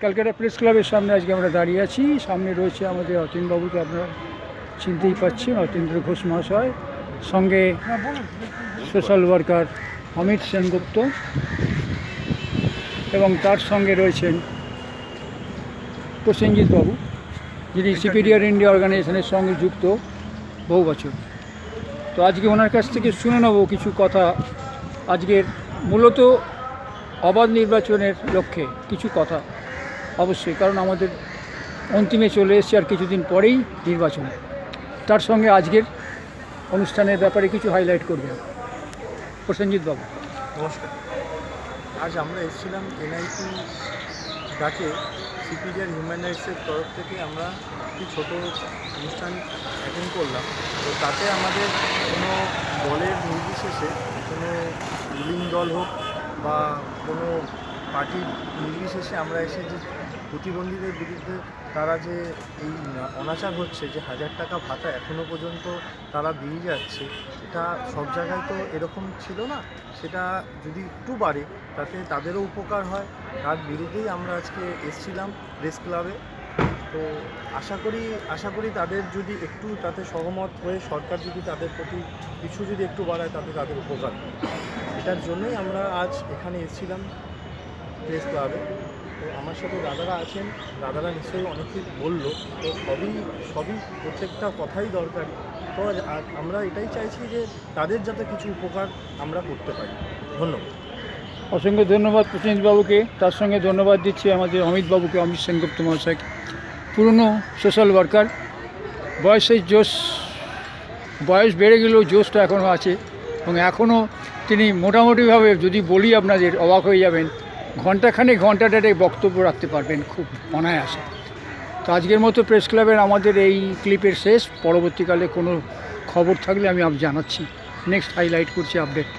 Calcutta press ক্লাবের সামনে আজকে আমরা দাঁড়িয়ে আছি। সামনে রয়েছে আমাদের অতীনবাবুকে আপনারা চিনতেই পাচ্ছেন, অতীন্দ্র ঘোষ মহাশয়, সঙ্গে সোশ্যাল ওয়ার্কার অমিত সেনগুপ্ত এবং তার সঙ্গে রয়েছেন প্রসেনজিৎ বাবু, যিনি সিপিডিআর ইন্ডিয়া অর্গানাইজেশনের সঙ্গে যুক্ত বহু বছর। তো আজকে ওনার কাছ থেকে শুনে নেব কিছু কথা, আজকের মূলত অবাধ নির্বাচনের লক্ষ্যে কিছু কথা অবশ্যই, কারণ আমাদের অন্তিমে চলে এসেছে আর কিছুদিন পরেই নির্বাচন। তার সঙ্গে আজকের অনুষ্ঠানের ব্যাপারে কিছু হাইলাইট করবেন প্রসেনজিৎ বাবু। নমস্কার। আজ আমরা এসেছিলাম এনআইসি ডাকে সিপিডিআর হিউম্যান রাইটসের তরফ থেকে আমরা একটি ছোটো অনুষ্ঠান অ্যাটেন্ড করলাম। তো তাতে আমাদের কোনো দলের নির্বিশেষে, কোনো রুলিং দল হোক বা কোনো পার্টির নির্বিশেষে আমরা এসে যে প্রতিবন্ধীদের বিরুদ্ধে তারা যে এই অনাচার হচ্ছে, যে 1000 টাকা ভাতা এখনও পর্যন্ত তারা দিয়ে যাচ্ছে, এটা সব জায়গায় তো এরকম ছিল না। সেটা যদি একটু বাড়ে তাতে তাদেরও উপকার হয়, তার বিরুদ্ধেই আমরা আজকে এসেছিলাম প্রেস ক্লাবে। তো আশা করি তাদের যদি একটু তাতে সহমত হয়ে সরকার যদি তাদের প্রতি কিছু যদি একটু বাড়ায় তাতে তাদের উপকার হয়। এটার জন্যই আমরা আজ এখানে এসেছিলাম প্রেস ক্লাবে। তো আমার সাথে দাদারা আছেন, দাদারা নিশ্চয়ই অনেক কিছু বললো। তো সবই প্রত্যেকটা কথাই দরকারি। তো আমরা এটাই চাইছি যে তাদের যাতে কিছু উপকার আমরা করতে পারি। ধন্যবাদ। অসংখ্য ধন্যবাদ প্রসেনজিৎ বাবুকে। তার সঙ্গে ধন্যবাদ দিচ্ছি আমাদের অমিত বাবুকে, অমিত সেনগুপ্ত মহাশয়কে, পুরনো সোশ্যাল ওয়ার্কার। বয়স বেড়ে গেলেও জোশটা এখনও আছে এবং এখনও তিনি মোটামুটিভাবে যদি বলি আপনাদের অবাক হয়ে যাবেন, ঘন্টাটাতে বক্তব্য রাখতে পারবেন খুব অনায়াসে। তো আজকের মতো প্রেস ক্লাবের আমাদের এই ক্লিপের শেষ। পরবর্তীকালে কোনো খবর থাকলে আমি জানাচ্ছি, নেক্সট হাইলাইট করছি আপডেট।